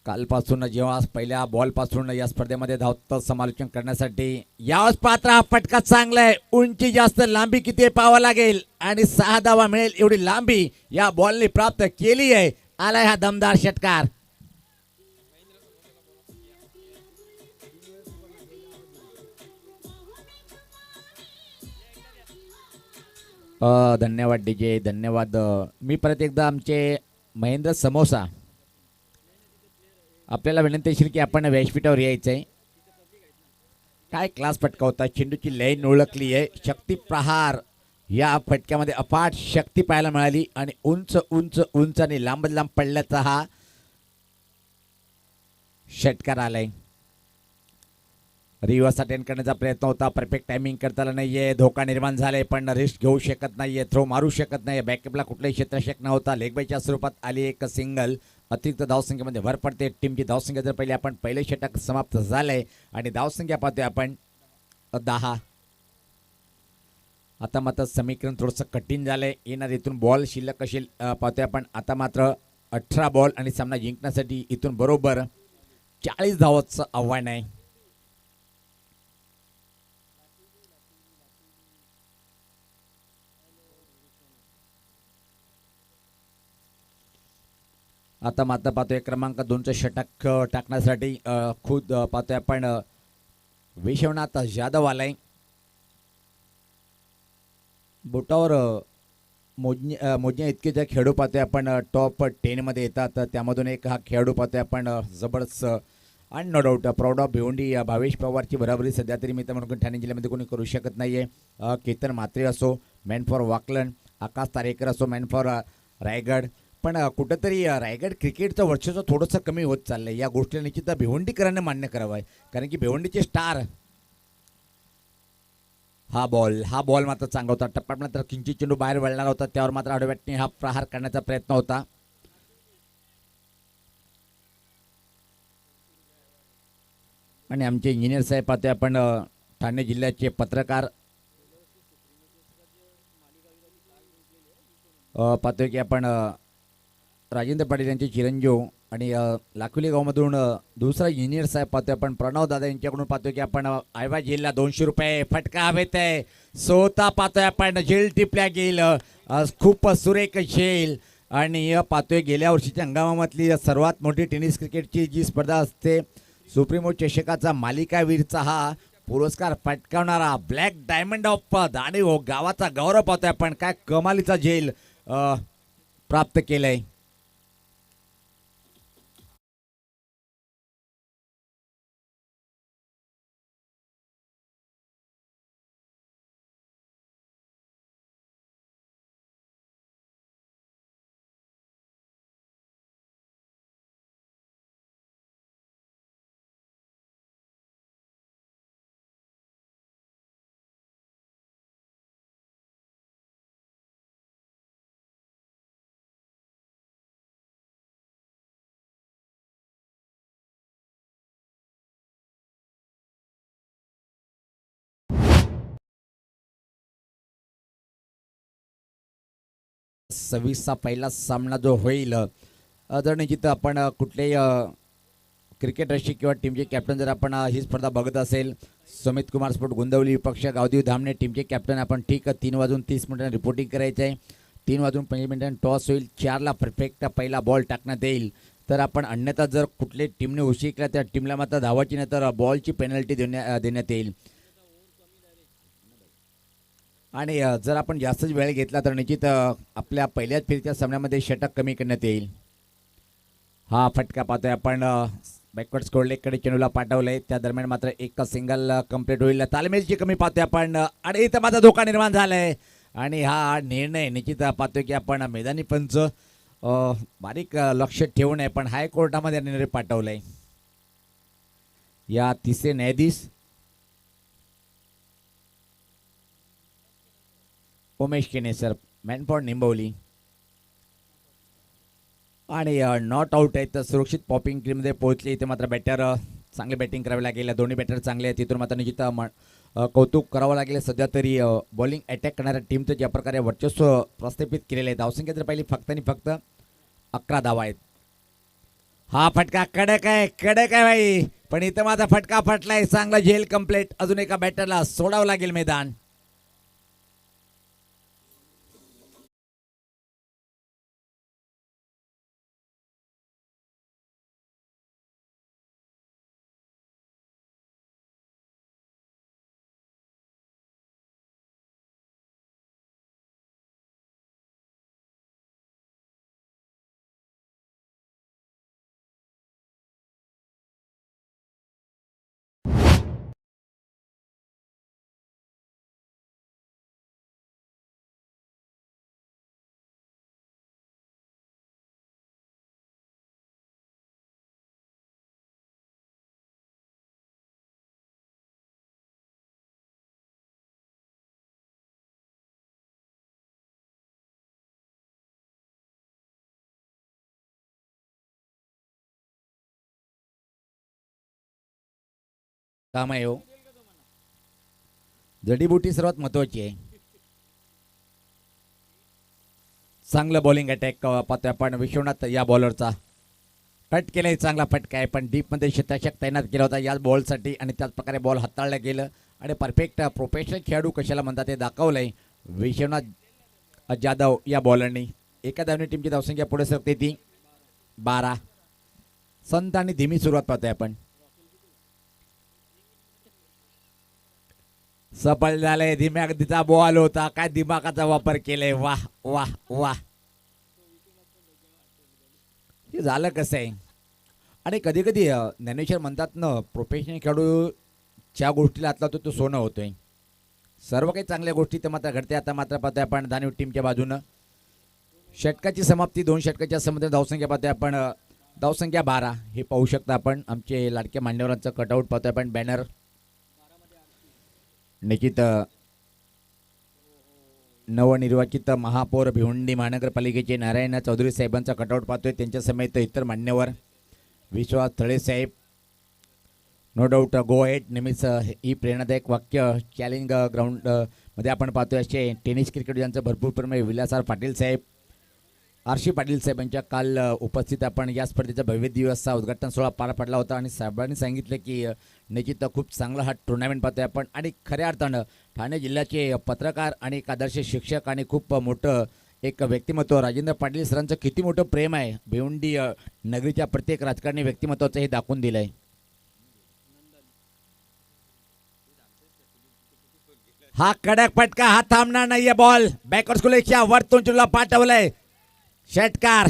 कालपासून जेव्हा पहिल्या बॉलपासून या स्पर्धेमध्ये धावतं समालोचन करण्यासाठी यावेळेस पात्र हा फटका चांगला आहे. उंची जास्त, लांबी किती आहे पाहावं लागेल आणि 6 धावा मिळेल एवढी लांबी या बॉलने प्राप्त केली आहे. आलाय हा दमदार षटकार. धन्यवाद डीजे, धन्यवाद. मी परत एकदा आमचे महेंद्र समोसा आपल्याला विनंती असेल की आपण व्यासपीठावर यायचं आहे. काय क्लास फटका होता. चेंडूची लाईन ओळखली आहे. शक्ती प्रहार या फटक्यामध्ये अफाट शक्ती पाहायला मिळाली आणि उंच उंच उंच आणि लांब लांब पडल्याचा हा षटकार आलाय. रिव्हर्स अटेंड करण्याचा प्रयत्न होता. परफेक्ट टायमिंग करता आला नाहीये. धोका निर्माण झालाय पण रिस्क घेऊ शकत नाहीये. थ्रो मारू शकत नाही. बॅकअपला कुठलाही क्षेत्ररक्षक नव्हता. लेगबायच्या स्वरूपात आली एक सिंगल. अतिरिक्त धावसंख्येमध्ये भर पडते. टीमची धावसंख्या जर पहिले आपण पहिले षटक समाप्त झालंय आणि धावसंख्या पाहतोय आपण 10. आता मात्र समीकरण थोडंसं कठीण झालंय. येणार इथून बॉल शिल्लक कशी पाहतोय आपण. आता मात्र 18 बॉल आणि सामना जिंकण्यासाठी इथून बरोबर 40 धावांचं आव्हान आहे. आता मात्र पाहतोय क्रमांक 2चं षटक टाकण्यासाठी खुद पाहतोय आपण विश्वनाथ जाधव आलाय. बोटावर मोजण्या इतके जे खेळाडू पाहतोय आपण टॉप 10 मध्ये येतात. त्यामधून एक हा खेळाडू पाहतोय आपण जबरदस्त आणि no doubt proud of Bhiwandi Bhavesh पवारची बराबरी सध्या तरी मी तर म्हणून ठाणे जिल्ह्यामध्ये कोणी करू शकत नाहीये. केतन म्हात्रे असो मॅन फॉर वाकलन, आकाश तारेकर असो मॅन फॉर रायगड. पण कुठंतरी रायगड क्रिकेटचं वर्चस्व थोडंसं कमी होत चाललंय. या गोष्टीला निश्चित भिवंडीकरांना मान्य करावं आहे. कारण की भिवंडीचे स्टार हा बॉल मात्र चांगला होता. टप्प्यात मात्र किंचित चेंडू बाहेर वळणार होता. त्यावर मात्र आडव्याटने हा प्रहार करण्याचा प्रयत्न होता. आणि आमचे इंजिनियर साहेब पाहतोय आपण ठाणे जिल्ह्याचे पत्रकार पाहतोय की आपण राजेंद्र पाटील यांचे चिरंजीव आणि लाखोली गावमधून दुसरा इंजिनियर साहेब पाहतोय आपण प्रणव दादा यांच्याकडून पाहतोय की आपण आयवा जेलला 200 रुपये फटका हवेत आहे. स्वतः पाहतोय आपण जेल टिपल्या गेल. खूप सुरेख जेल. आणि पाहतोय गेल्या वर्षीच्या हंगामामधली सर्वात मोठी टेनिस क्रिकेटची जी स्पर्धा असते सुप्रीमो चषकाचा मालिकावीरचा हा पुरस्कार पटकावणारा ब्लॅक डायमंड ऑफ दाणेव गावाचा गौरव पाहतोय आपण. काय कमालीचा जेल प्राप्त केलंय. सव्वीसचा पहिला सामना जो होईल जर निश्चित आपण कुठलेही क्रिकेट रसिक किंवा टीमचे कॅप्टन जर आपण ही स्पर्धा बघत असेल सुमित कुमार स्पोर्ट गोंदवली विपक्ष गावदेव धामणे टीमचे कॅप्टन आपण ठीक 3:30 रिपोर्टिंग करायचं आहे. 3:25 टॉस होईल. 4ला परफेक्ट पहिला बॉल टाकण्यात येईल. तर आपण अन्यथा जर कुठल्या टीमने उशिकला त्या टीमला मात्र धावाची नाही तर बॉलची पेनल्टी देण्यात येईल. आणि जर आपण जास्तच वेळ घेतला तर निश्चित आपल्या पहिल्याच फेरीच्या सामन्यामध्ये षटक कमी करण्यात येईल. हा फटका पाहतोय आपण बॅकवर्ड स्कोर लेगकडे चेंडूला पाठवलंय. त्या दरम्यान मात्र एक सिंगल कंप्लीट होईल. तालमेलची कमी पाहतोय आपण आणि इथं माझा धोका निर्माण झालाय. आणि हा निर्णय निश्चित पाहतोय की आपण मैदानी पंच बारीक लक्ष ठेवून आहे पण हायकोर्टामध्ये निर्णय पाठवलाय. या तिसरे न्यायाधीश उमेश केनेसर मॅन फॉर निंबवली आणि नॉट आउट आहे. तर सुरक्षित पॉपिंग टीममध्ये पोहोचले. इथे मात्र बॅटर चांगले बॅटिंग करावी लागेल. दोन्ही बॅटर चांगले आहेत. तिथून मात्र निश्चित कौतुक करावं लागेल. सध्या तरी बॉलिंग अटॅक करणाऱ्या टीमचं ज्या प्रकारे वर्चस्व प्रस्थापित केलेलं आहे. धावसंख्या जर पाहिली फक्त आणि फक्त 11 धावा आहेत. हा फटका कडक आहे भाई, पण इथं माझा फटका फटलाय. चांगला झेल कंप्लीट. अजून एका बॅटरला सोडावं लागेल मैदान. काम आहे हो. जडीबुटी सर्वात महत्वाची आहे. चांगलं बॉलिंग अटॅक पाहतोय आपण विश्वनाथ या बॉलरचा. कट केलाय, चांगला फटका आहे, पण डीप मध्ये शतक तैनात केला होता याच बॉलसाठी आणि त्याच प्रकारे बॉल हाताळलं गेलं आणि परफेक्ट प्रोफेशनल खेळाडू कशाला म्हणतात ते दाखवलंय विश्वनाथ जाधव या बॉलरनी. एका धावने टीमची धावसंख्या पुढे सरकते ती 12. संत आणि धीमी सुरुवात पाहतोय आपण. सफल झालंय. धीम्या गतीचा बॉल होता, काय दिमागाचा वापर केलाय. वाह वाह वाह. हे झालं कसं आहे. आणि कधी कधी ज्ञानेश्वर म्हणतात ना, प्रोफेशनल खेळाडूच्या गोष्टीला आतला तो सोनं होतोय. सर्व काही चांगल्या गोष्टी तर मात्र घडते. आता मात्र पाहतोय आपण धानवी टीमच्या बाजूनं षटकाची समाप्ती. 2 षटकाच्या समाप्ती. धावसंख्या पाहतोय आपण धावसंख्या 12. हे पाहू शकता आपण आमचे लाडक्या मान्यवरांचं कटआउट पाहतोय आपण, बॅनर. निश्चित नवनिर्वाचित महापौर भिवंडी महानगरपालिकेचे नारायण चौधरी साहेबांचा कटआउट पाहतोय. त्यांच्या समेत इतर मान्यवर विश्वास थळे साहेब. नो डाऊट गो हेड. नेहमीच ही प्रेरणादायक वाक्य चॅलेंज ग्राउंड मध्ये आपण पाहतोय असे टेनिस क्रिकेट यांचं भरपूर प्रेम विलासराव पाटील साहेब, आरशी पाटील साहेबांच्या काल उपस्थित आपण या स्पर्धेचा भव्य दिवसचा उद्घाटन सोहळा पार पडला होता आणि साहेबांनी सांगितलं की निश्चित खूप चांगला हा टुर्नामेंट पाहतोय आपण. आणि खऱ्या अर्थानं ठाणे जिल्ह्याचे पत्रकार आणि एक आदर्श शिक्षक आणि खूप मोठं एक व्यक्तिमत्व राजेंद्र पाटील सरांचं किती मोठं प्रेम आहे भिवंडी नगरीच्या प्रत्येक राजकारणी व्यक्तिमत्वाचं हे दाखवून दिलंय. हा कडक फटका, हा थांबणार नाहीये. बॉल बॅकवर्ड स्कुलेच्या वरतून चुला पाठवलंय षटकार.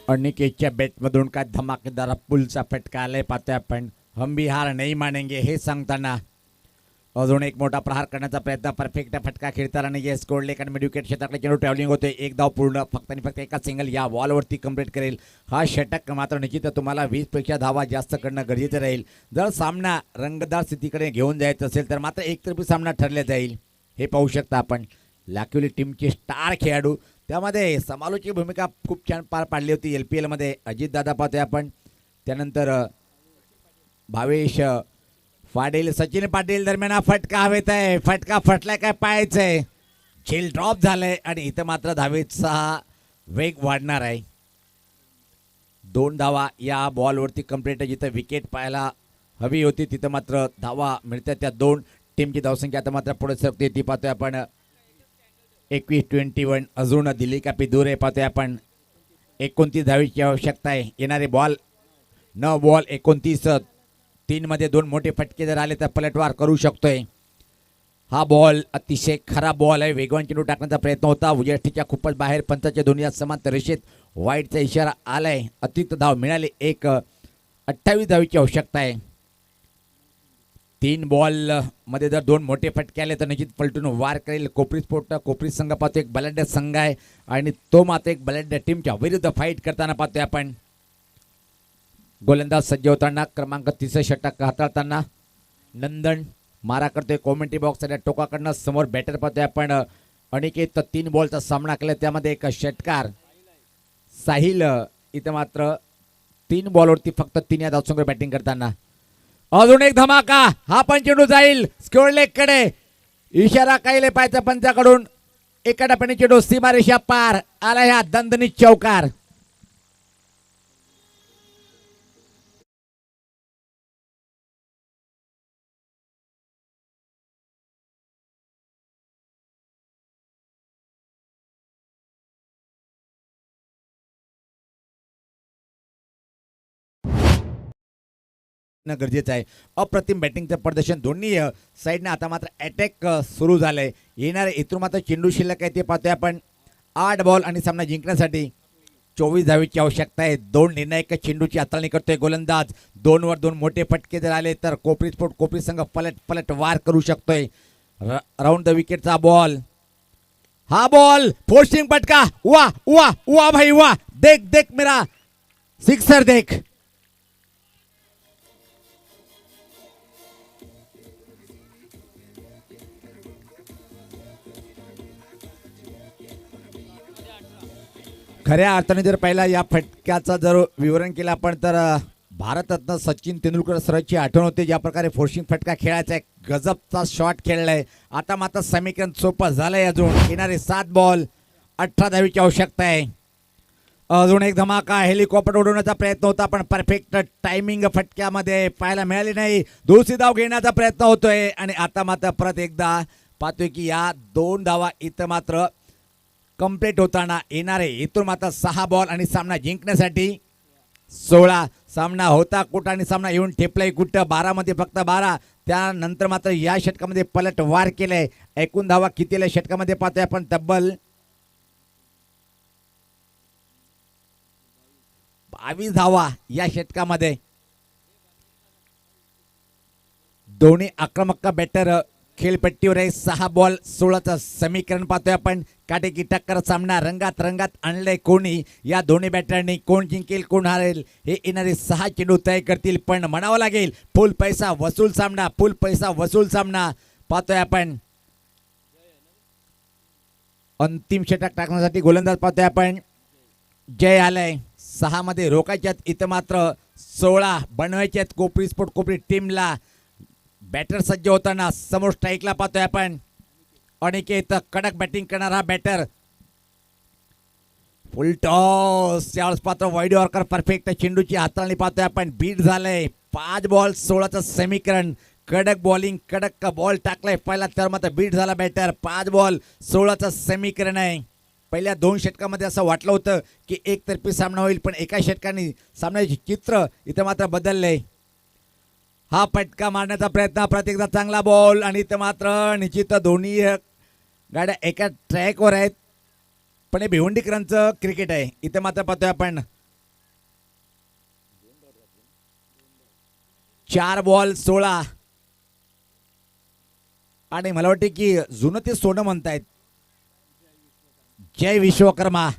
अनिकेतच्या बॅटमधून काय धमाकेदार पुलचा फटका आलाय पाहतोय आपण. हम भी हार नाही मानेंगे हे सांगताना अजून एक मोठा प्रहार करण्याचा प्रयत्न. परफेक्ट फटका खेळताना येस कोडले कारण विकेट क्षेत्राकडे चेंडू ट्रॅव्हलिंग होते. एक धाव पूर्ण फक्त आणि फक्त एका सिंगल या बॉलवरती कंप्लीट करेल. हा षटक मात्र निश्चित तुम्हाला 20 पेक्षा धावा जास्त करणं गरजेचं राहील. जर सामना रंगतदार स्थितीकडे घेऊन जायचं असेल तर मात्र एकतर्फी सामना ठरला जाईल. हे पाहू शकता आपण. लाखिवली टीमचे स्टार खेळाडू, त्यामध्ये समालोची भूमिका खूप छान पार पाडली होती LPL मध्ये. अजित दादा पाहतोय आपण. त्यानंतर भावेश पाटील, सचिन पाटील दरम्यान हा फटका हवेत आहे. फटका फटलाय काय पाहायचं आहे. झेल ड्रॉप झालंय आणि इथं मात्र धावेचा वेग वाढणार आहे. 2 धावा या बॉलवरती कंप्लीट. जिथं विकेट पाहायला हवी होती तिथं मात्र धावा मिळतात. त्या 2 टीमची धावसंख्या आता मात्र पुढे सरकते. ती पाहतोय आपण 21-21. अजून दिल्ली कापी दूर आहे पाहतोय आपण. 29 धावेची आवश्यकता आहे. येणारे बॉल 9 बॉल 29. 3 मध्ये 2 मोठे फटके जर आले तर पलटवार करू शकतोय. हा बॉल अतिशय खराब बॉल आहे. वेगवान चेंडू टाकण्याचा प्रयत्न होता. उजेष्टीच्या खूपच बाहेर. पंचाच्या दोन्ही समांतर रेषेत वाईटचा इशारा आलाय. अतिरिक्त धाव मिळाली. 28 धावेची आवश्यकता आहे. 3 बॉल मध्ये जर 2 मोठे फटके आले तर निश्चित पलटून वार करेल कोपरी स्पोर्ट. कोपरी संघ पाहतो एक बलाढ्य संघ आहे आणि तो मात्र एक बलाढ्य टीमच्या विरुद्ध फाईट करताना पाहतोय आपण. गोलंदाज सज्ज होताना क्रमांक 30 षटक हाताळताना नंदन मारा करतोय कॉमेंट्री बॉक्स टोकाकडनं. समोर बॅटर पाहतोय आपण अनिकेत. 3 बॉलचा सामना केला त्यामध्ये एक षटकार. साहिल इथे मात्र 3 बॉलवरती फक्त 3 या धावसंख्येवर बॅटिंग करताना अजून एक धमाका. हा पण चेंडू जाईल स्क्वेअर लेग कडे. इशारा कायले पायचा पंचाकडून. एका टप्प्याने चेंडू सीमारेषा पार आला. ह्या दणदणीत चौकार. गरजेचं आहे. अप्रतिम बॅटिंगचं प्रदर्शन दोन्ही साईडने. आता मात्र अटॅक सुरू झालंय. येणारे इथून मात्र चेंडू शिल्लक आहे ते पाहतोय आपण. 8 बॉल आणि सामना जिंकण्यासाठी 24 धावेची आवश्यकता आहे. 2 निर्णायक चेंडूची हाताळणी करतोय गोलंदाज. 2 वर 2 मोठे फटके जर आले तर कोपरी स्पोर्ट कोपरी संघ पलट वार करू शकतोय. राऊंड द विकेटचा बॉल. हा बॉल फोर्सिंग फटका. वा वा वा भाई वा. देख देख मेरा सिक्सर देख. खऱ्या अर्थाने जर पहिला या फटक्याचा जर विवरण केलं आपण तर भारतरत्न सचिन तेंडुलकर सरांची आठवण होते. ज्या प्रकारे फोर्सिंग फटका खेळायचा आहे. गजबचा शॉट खेळलाय. आता मात्र समीकरण सोपं झालंय. अजून येणारे 7 बॉल 18 धावेची आवश्यकता आहे. अजून एक धमाका. हेलिकॉप्टर उडवण्याचा प्रयत्न होता पण परफेक्ट टायमिंग फटक्यामध्ये पाहायला मिळाली नाही. दुसरी धाव घेण्याचा प्रयत्न होतोय आणि आता मात्र परत एकदा पाहतोय की या 2 धावा इथं मात्र कंप्लीट होताना येणारे. इथून मात्र 6 बॉल आणि सामना जिंकण्यासाठी 16. सामना होता कुठं आणि सामना येऊन ठेपलाय कुठं. 12 मध्ये फक्त 12. त्यानंतर मात्र या षटकामध्ये पलट वार केलाय. एकूण धावा कितीला षटकामध्ये पाहतोय आपण तब्बल 22 धावा या षटकामध्ये. दोन्ही आक्रमक बॅटर खेळपट्टीवर आहे. 6 बॉल 16चं समीकरण पाहतोय आपण. काटेकी टक्कर सामना रंगात रंगात आणलंय कोणी. या दोन्ही बॅटरनी कोण जिंकेल कोण हारेल हे येणारे 6 चेंडू तय करतील. पण म्हणावं लागेल फुल पैसा वसूल सामना. फुल पैसा वसूल सामना पाहतोय आपण. अंतिम षटक टाकण्यासाठी गोलंदाज पाहतोय आपण. जय आलाय. 6 मध्ये रोखायच्यात. इथं मात्र 16 बनवायच्यात कोपरी स्पोर्ट कोपरी टीमला. बॅटर सज्ज होताना समोर स्ट्राईकला पाहतोय आपण. अनिकेत कडक बॅटिंग करणारा बॅटर. फुल टॉस त्यावेळेस पात्र वाईड यॉर्कर परफेक्ट चेंडूची हाताळणी पाहतोय आपण. बीट झालंय. 5 बॉल 16चं समीकरण. कडक बॉलिंग कडक बॉल टाकलाय पहिला तर मात्र बीट झाला बॅटर. 5 बॉल 16चं समीकरण आहे. पहिल्या 2 षटकामध्ये असं वाटलं होतं की एकतर्फी सामना होईल पण एका षटकाने सामन्याचे चित्र इथं मात्र बदललंय. हा फटका मारण्याचा प्रयत्न. प्रत्येकदा चांगला बॉल आणि इथं मात्र निश्चित दोन्ही गाड्या एका ट्रॅकवर आहेत. पण हे भिवंडीकरांचं क्रिकेट आहे. इथं मात्र पाहतोय आपण 4 बॉल 16 आणि मला वाटते की जुनं ते सोनं म्हणतायत. जय विश्वकर्मा.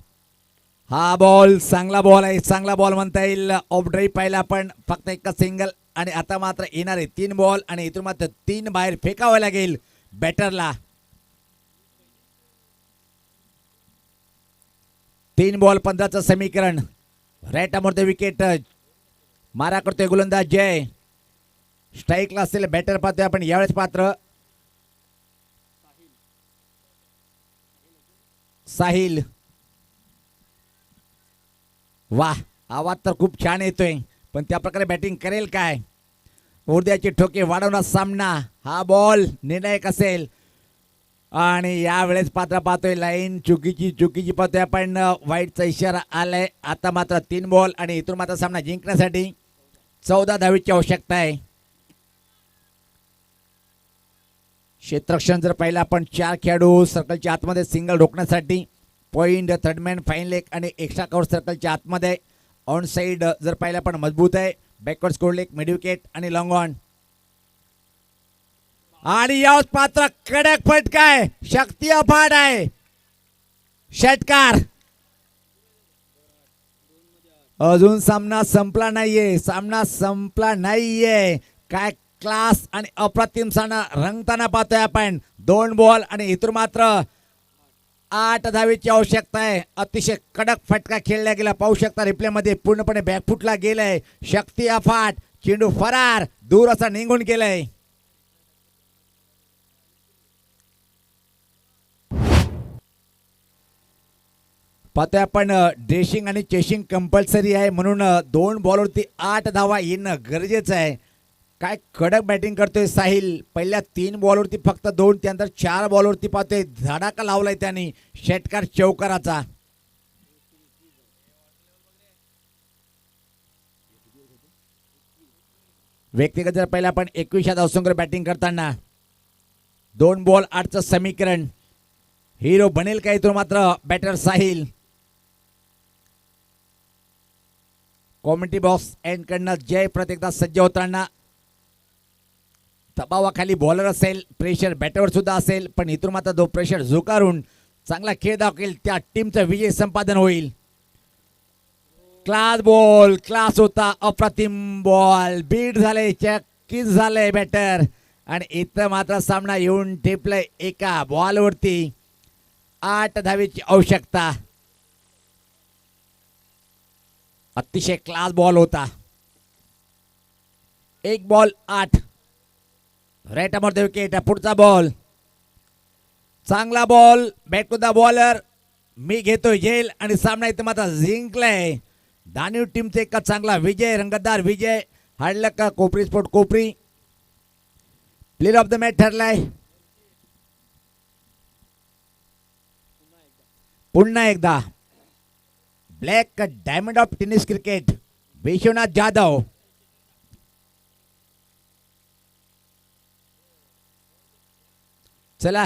हा बॉल चांगला बॉल आहे. चांगला बॉल म्हणता येईल. ऑफ ड्राईव्ह पाहिला पण फक्त एक सिंगल आणि आता मात्र येणारे 3 बॉल आणि इथून मात्र 3 बाहेर फेकावं लागेल बॅटरला. 3 बॉल 15चं समीकरण. राईट अमोर विकेट मारा करतोय गोलंदाज जय. स्ट्राईकला असेल बॅटर पाहतोय आपण यावेळेस पात्र साहिल. वाह आवाज तर खूप छान येतोय पण त्या प्रकारे बॅटिंग करेल काय. उर्द्याचे ठोके वाढवणार सामना. हा बॉल निर्णायक असेल आणि यावेळेस पात्र पाहतोय लाईन चुकीची पाहतोय आपण. वाईटचा इशारा आलाय. आता मात्र 3 बॉल आणि इथून मात्र सामना जिंकण्यासाठी 14 धावेची आवश्यकता आहे. क्षेत्ररक्षण जर पाहिलं आपण 4 खेळाडू सर्कलच्या आतमध्ये सिंगल रोखण्यासाठी. पॉइंट थर्डमॅन फाईन लेग आणि एक्स्ट्रा कव्हर सर्कलच्या आतमध्ये. ऑन साइड जर पाहिलं आपण मजबूत आहे. Backward score leg mid wicket आणि लॉंग ऑन. आणि याच पात्र कडक फटका आहे. शक्ती अफाट आहे. षटकार. अजून सामना संपला नाहीये. सामना संपला नाहीये. काय क्लास आणि अप्रतिम सामना रंगताना पाहतोय आपण. 2 बॉल आणि इथून मात्र 8 धावेची आवश्यकता आहे. अतिशय कडक फटका खेळला गेला. पाहू शकता रिप्ले मध्ये पूर्णपणे बॅकफुटला गेलाय. शक्ती अफाट. चेंडू फरार दूर असा निघून गेलाय. पाहतोय आपण ड्रेसिंग आणि चेसिंग कंपल्सरी आहे म्हणून 2 बॉलवरती 8 धावा येणं गरजेचं आहे. काय कडक बॅटिंग करतोय साहिल. पहिल्या 3 बॉलवरती फक्त 2, त्यानंतर 4 बॉलवरती पाहतोय धडाका लावलाय त्यांनी षटकार चौकाराचा. व्यक्तिगत जर पहिला आपण 21 धावसंख्येवर बॅटिंग करताना 2 बॉल 8चं समीकरण हिरो बनेल का इथून मात्र batter Sahil. Commentary box end कडनं जय प्रत्येकदा सज्ज होताना दबावाखाली बॉलर असेल, प्रेशर बॅटरवर सुद्धा असेल, पण इथून मात्र जो प्रेशर झुकारून चांगला खेळ दाखवेल त्या टीमचा विजय संपादन होईल. क्लास बॉल क्लास होता. अप्रतिम बॉल बीट झाले. चक्कीच झालंय बॅटर आणि इथं मात्र सामना येऊन ठेपलाय एका बॉलवरती. 8 धावेची आवश्यकता. अतिशय क्लास बॉल होता. 1 ball 8. Right arm over the wicket. पुढचा बॉल चांगला ball. Back to the bowler. मी घेतोय जेल आणि सामना इथं मात्र जिंकलाय. दानीव टीमचा एक चांगला विजय, रंगतदार विजय. हाडलं का Kopri sport Kopri player of the match ठरलाय. पुन्हा एकदा black diamond of tennis cricket Vishwanath Jadhav. चला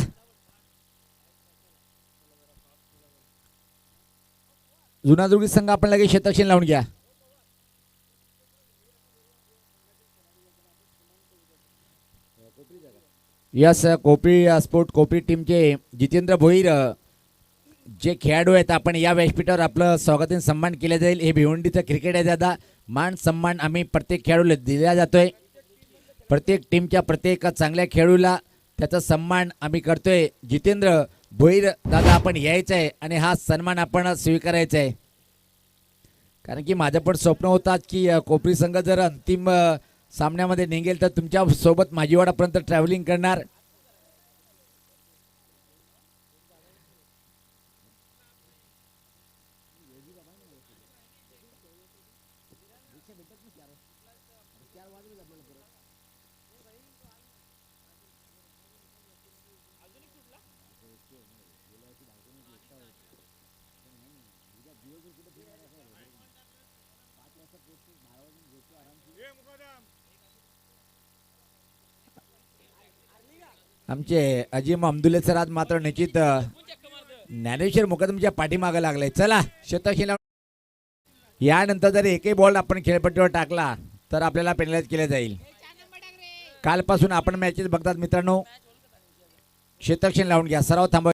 जुनाजुर्गी संघ आपण लगेच शतक्षण लावून घ्या. यस कोपरी स्पोर्ट कोपरी टीमचे जितेंद्र भोईर जे खेळाडू आहेत आपण या व्यासपीठावर आपलं स्वागतीन सन्मान केला जाईल. हे भिवंडीचं क्रिकेट आहे दादा. मान सन्मान आम्ही प्रत्येक खेळाडूला दिला जातोय. प्रत्येक टीमच्या प्रत्येक चांगल्या खेळाडूला त्याचा सन्मान आम्ही करतोय. जितेंद्र भोईर दादा आपण यायचं आहे आणि हा सन्मान आपण स्वीकारायचा आहे. कारण की माझं पण स्वप्न होतं की कोपरी संघ जर अंतिम सामन्यामध्ये निघेल तर तुमच्या सोबत माझीवाडापर्यंत ट्रॅव्हलिंग करणार. आमचे अजिम अब्दुल्ले सर आज मात्र निश्चित ज्ञानेश्वर मुकदमच्या पाठीमागे लागले. चला शतक यानंतर जर एकही बॉल आपण खेळपट्टीवर टाकला तर आपल्याला पेनलाइज केले जाईल. कालपासून आपण मॅचेस बघतात मित्रांनो. शतक लावून घ्या. सराव थांबवा.